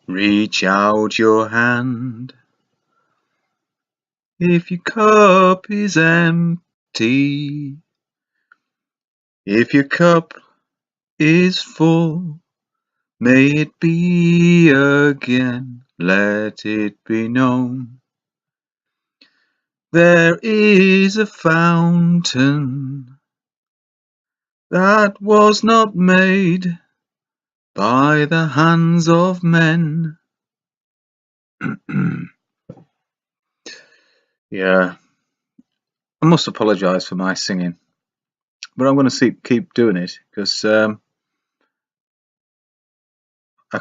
Reach out your hand. If your cup is empty, if your cup is full, may it be again, let it be known. There is a fountain that was not made by the hands of men. Yeah, I must apologise for my singing, but I'm going to keep doing it because I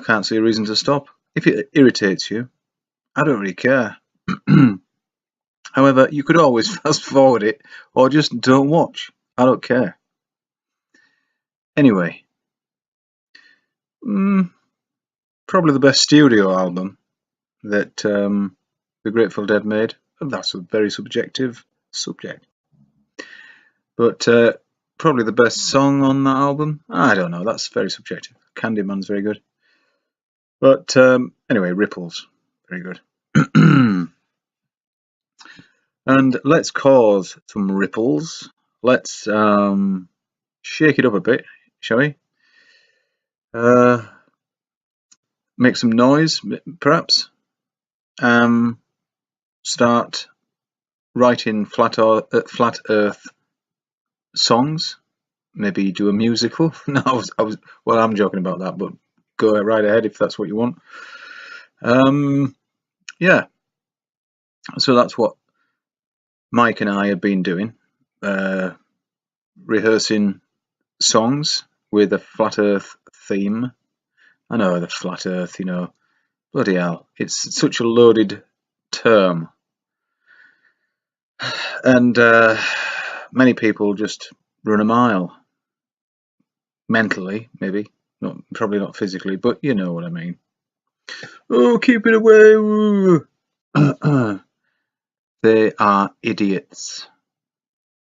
can't see a reason to stop. If it irritates you, I don't really care. However, you could always fast forward it or just don't watch. I don't care. Anyway, probably the best studio album that the Grateful Dead made. That's a very subjective subject. But probably the best song on that album. I don't know. That's very subjective. Candyman's very good. But anyway, Ripples, very good. And let's cause some ripples. Let's shake it up a bit, shall we? Make some noise, perhaps. Start writing flat Earth songs. Maybe do a musical. No, well, I'm joking about that, but go right ahead if that's what you want. Yeah. So that's what Mike and I have been doing, rehearsing songs with a flat Earth theme. I know, the flat Earth, bloody hell, it's such a loaded term, and many people just run a mile, mentally, maybe, probably not physically, but you know what I mean. Oh, keep it away! They are idiots,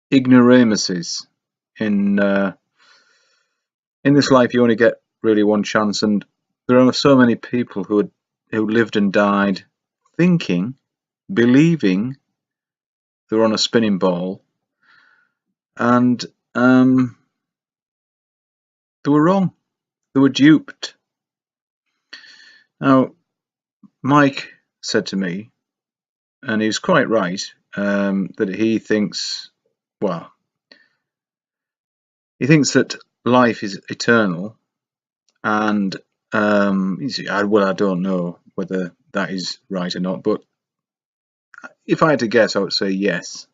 ignoramuses. In this life, you only get really one chance, and there are so many people who lived and died thinking, believing they're on a spinning ball, and they were wrong. They were duped. Now, Mike said to me, and he was quite right, that he thinks that life is eternal, and I don't know whether that is right or not, but if I had to guess, I would say yes.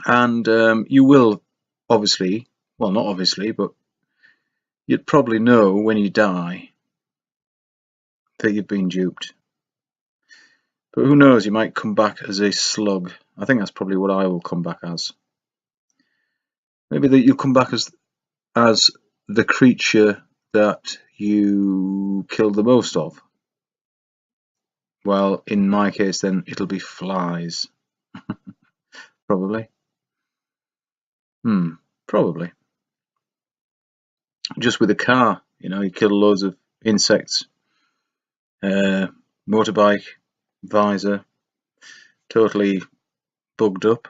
And you will obviously, well, not obviously, but you'd probably know when you die that you've been duped. But who knows, you might come back as a slug. I think that's probably what I will come back as. Maybe that you'll come back as the creature that you killed the most of. Well, in my case, then it'll be flies. Probably. Probably. Just with a car, you kill loads of insects. Motorbike, visor, totally bugged up.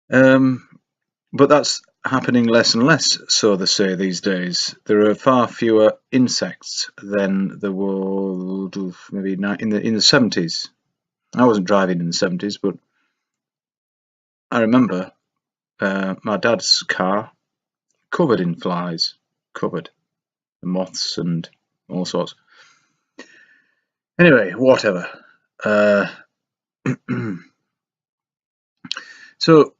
But that's happening less and less, so they say these days. There are far fewer insects than there were maybe in the 70s. I wasn't driving in the 70s, but I remember my dad's car covered in flies, covered, moths and all sorts. Anyway, whatever. So,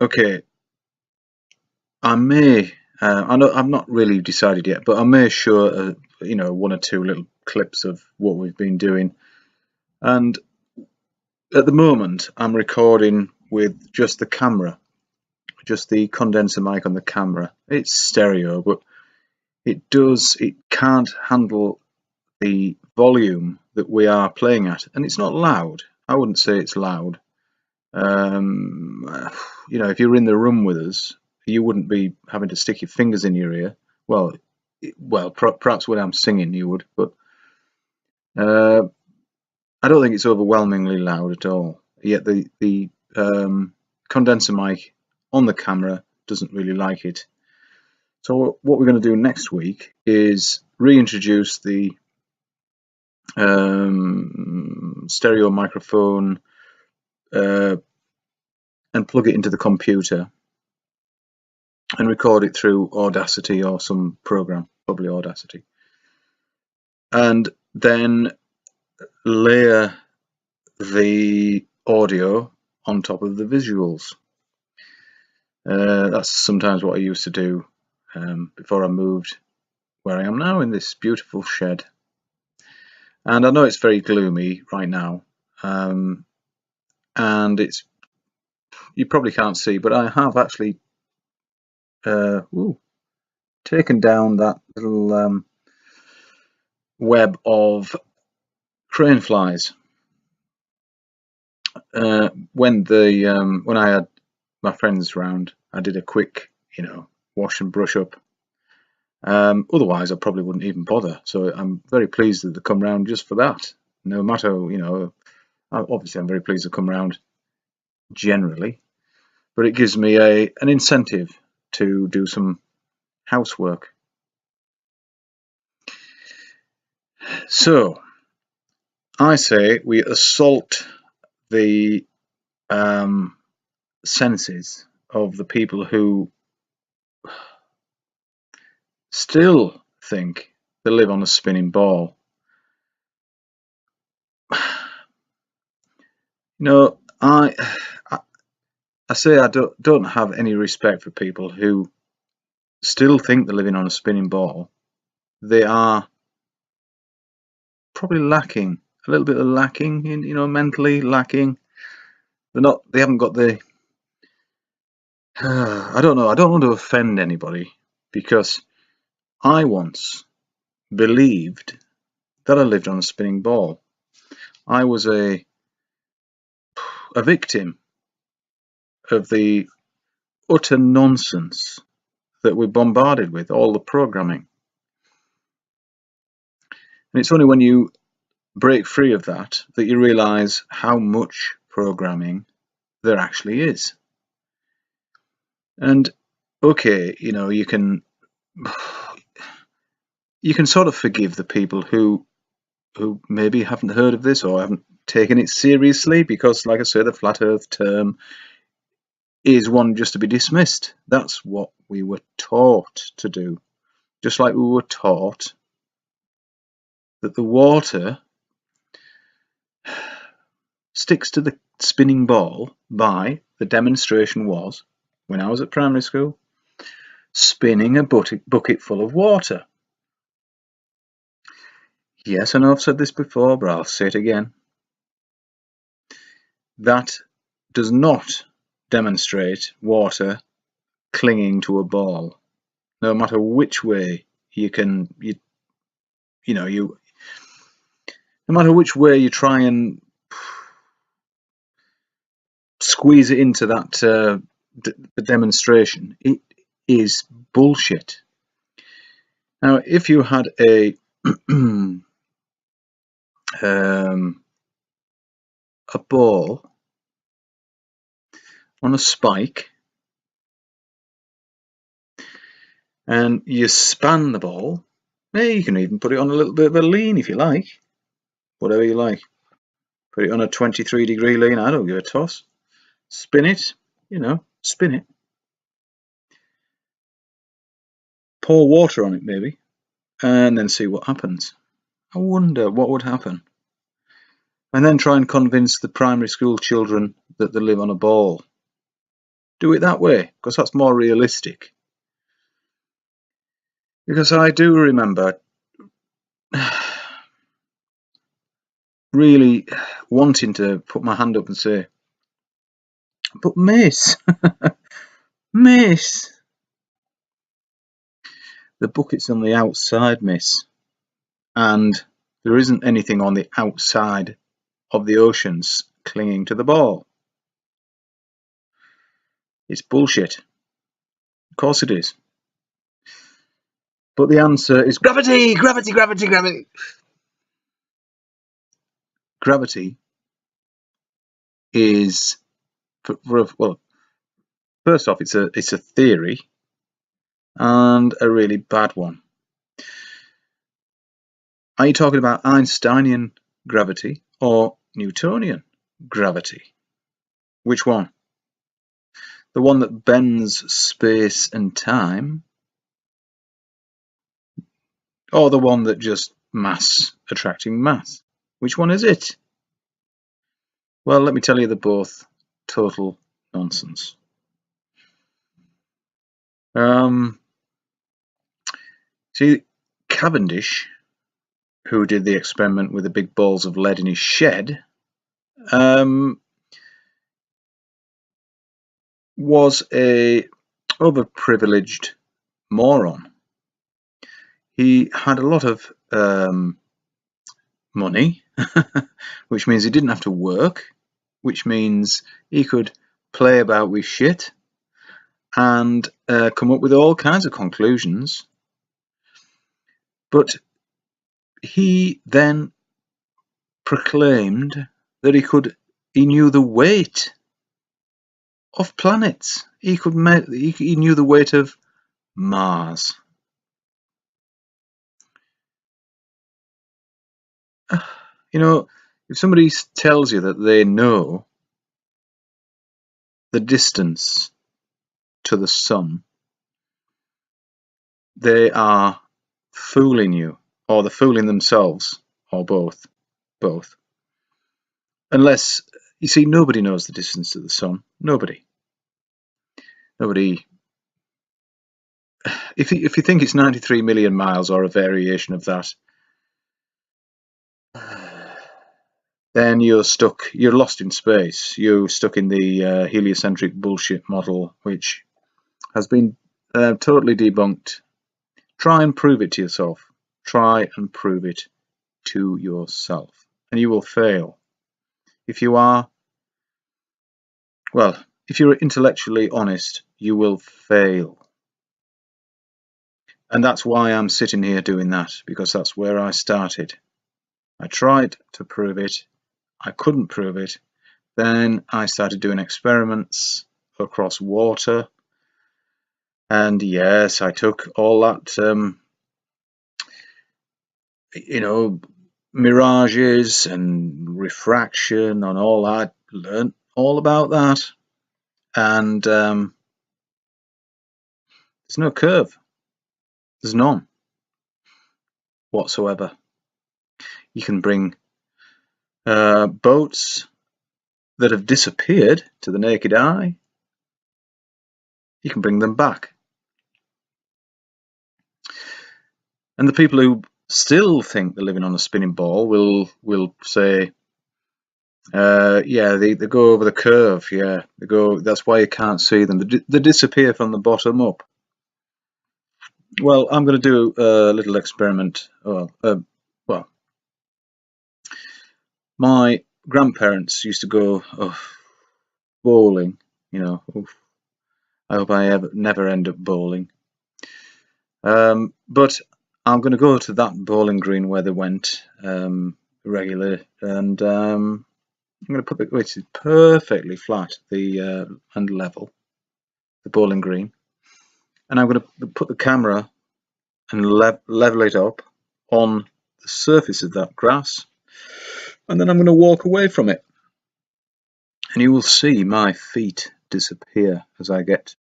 okay, I may, I've not really decided yet, but I may show, one or two little clips of what we've been doing. And at the moment, I'm recording with just the camera, just the condenser mic on the camera. It's stereo, but it can't handle the volume that we are playing at, and it's not loud. I wouldn't say it's loud. If you're in the room with us, you wouldn't be having to stick your fingers in your ear. Well, perhaps when I'm singing you would, but I don't think it's overwhelmingly loud at all. Yet the condenser mic on the camera doesn't really like it. So what we're going to do next week is reintroduce the stereo microphone and plug it into the computer and record it through Audacity or some program, probably Audacity, and then layer the audio on top of the visuals. That's sometimes what I used to do before I moved where I am now in this beautiful shed. And I know it's very gloomy right now, and you probably can't see, but I have actually taken down that little web of crane flies. When I had my friends round, I did a quick, wash and brush up. Otherwise, I probably wouldn't even bother. So I'm very pleased that they come round just for that. No matter, obviously I'm very pleased to come round generally, but it gives me an incentive to do some housework. So I say we assault the senses of the people who still think they live on a spinning ball. I say I don't have any respect for people who still think they're living on a spinning ball. They are probably lacking a little bit of lacking in, mentally lacking. They haven't got the I don't know. I don't want to offend anybody, because I once believed that I lived on a spinning ball. I was a victim of the utter nonsense that we're bombarded with, all the programming. And it's only when you break free of that you realize how much programming there actually is. And okay, you can sort of forgive the people who maybe haven't heard of this or haven't taken it seriously, because, like I say, the flat earth term is one just to be dismissed. That's what we were taught to do. Just like we were taught that the water sticks to the spinning ball by, the demonstration was, when I was at primary school, spinning a bucket full of water. Yes, I know I've said this before, but I'll say it again. That does not demonstrate water clinging to a ball. No matter which way no matter which way you try and squeeze it into that the demonstration, it is bullshit. Now, if you had a a ball on a spike and you span the ball, you can even put it on a little bit of a lean if you like, whatever you like. Put it on a 23-degree lean, I don't give a toss. Spin it, spin it. Pour water on it maybe, and then see what happens. I wonder what would happen. And then try and convince the primary school children that they live on a ball. Do it that way, because that's more realistic. Because I do remember really wanting to put my hand up and say, but miss, miss, the bucket's on the outside, miss, and there isn't anything on the outside of the oceans clinging to the ball. It's bullshit. Of course it is. But the answer is gravity, gravity, gravity, gravity. Gravity is, well, first off, it's a theory, and a really bad one. Are you talking about Einsteinian gravity or Newtonian gravity? Which one? The one that bends space and time, or the one that just mass attracting mass? Which one is it? Well, let me tell you, they're both total nonsense. See, Cavendish, who did the experiment with the big balls of lead in his shed, was a overprivileged moron. He had a lot of money, which means he didn't have to work, which means he could play about with shit and come up with all kinds of conclusions. But he then proclaimed that he knew the weight of planets. He knew the weight of Mars. You know, if somebody tells you that they know the distance to the sun, they are fooling you, or they're fooling themselves, or both. Unless, you see, nobody knows the distance to the sun. Nobody. If you think it's 93 million miles or a variation of that, then you're stuck. You're lost in space. You're stuck in the heliocentric bullshit model, which has been totally debunked. Try and prove it to yourself. Try and prove it to yourself, and you will fail. If you're intellectually honest, you will fail. And that's why I'm sitting here doing that, because that's where I started. I tried to prove it. I couldn't prove it. Then I started doing experiments across water. And yes, I took all that, mirages and refraction and all that, learned all about that. And there's no curve. There's none whatsoever. You can bring boats that have disappeared to the naked eye. You can bring them back. And the people who still think they're living on a spinning ball will say, yeah, they go over the curve. Yeah, they go. That's why you can't see them. They disappear from the bottom up. Well, I'm going to do a little experiment. My grandparents used to go bowling. I hope I never end up bowling. But I'm going to go to that bowling green where they went regularly, and I'm going to put which is perfectly flat, and level, the bowling green, and I'm going to put the camera and level it up on the surface of that grass, and then I'm going to walk away from it, and you will see my feet disappear as I get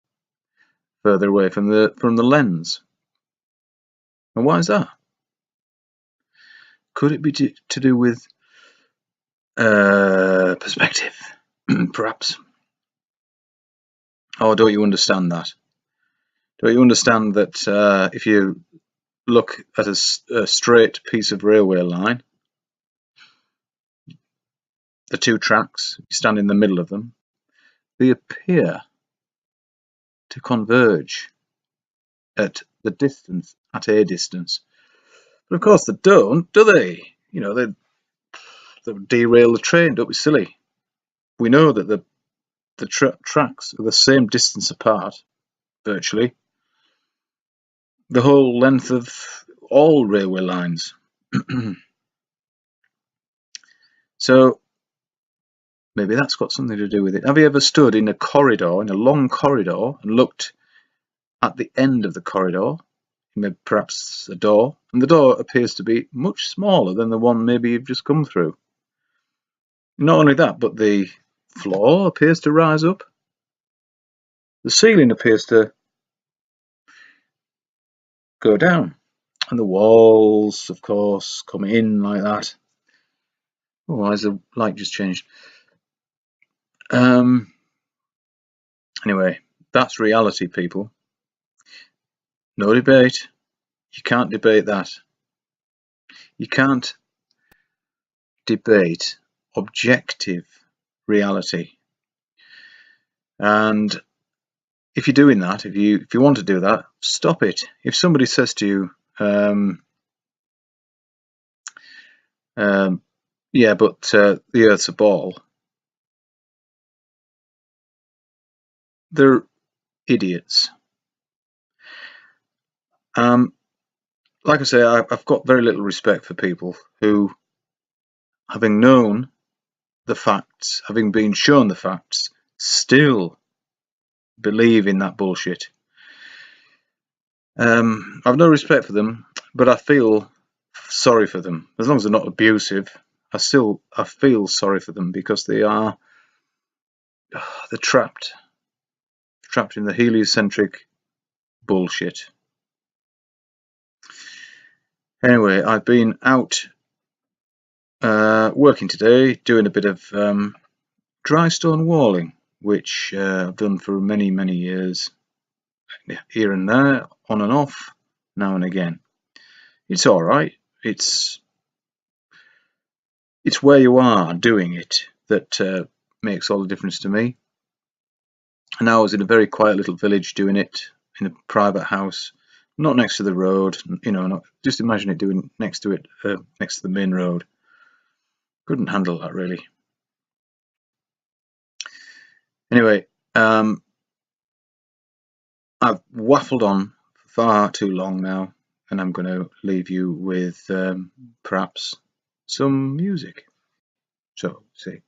further away from the lens. And why is that? Could it be to do with perspective, perhaps? Or don't you understand that? Don't you understand that if you look at a straight piece of railway line, the two tracks, you stand in the middle of them, they appear to converge at a distance. But of course they don't, do they? They derail the train. Don't be silly. We know that the tracks are the same distance apart, virtually. the whole length of all railway lines. So maybe that's got something to do with it. Have you ever stood in a corridor, in a long corridor, and looked at the end of the corridor, maybe perhaps a door, and the door appears to be much smaller than the one maybe you've just come through? Not only that, but the floor appears to rise up. The ceiling appears to go down. And the walls, of course, come in like that. Oh, why has the light just changed? Anyway, that's reality, people. No debate. You can't debate that. You can't debate objective reality. And if you're doing that, if you want to do that, stop it. If somebody says to you, yeah, but the Earth's a ball, they're idiots. Like I say, I've got very little respect for people who, having known the facts, having been shown the facts, still believe in that bullshit. I've no respect for them, but I feel sorry for them. As long as they're not abusive, I feel sorry for them, because they're trapped in the heliocentric bullshit. Anyway, I've been out working today, doing a bit of dry stone walling, which I've done for many years, here and there, on and off, now and again. It's all right. It's where you are doing it that makes all the difference to me. And I was in a very quiet little village doing it in a private house, not next to the road. Just imagine it doing next to the main road. Couldn't handle that, really. Anyway, I've waffled on far too long now, and I'm going to leave you with perhaps some music. So, see.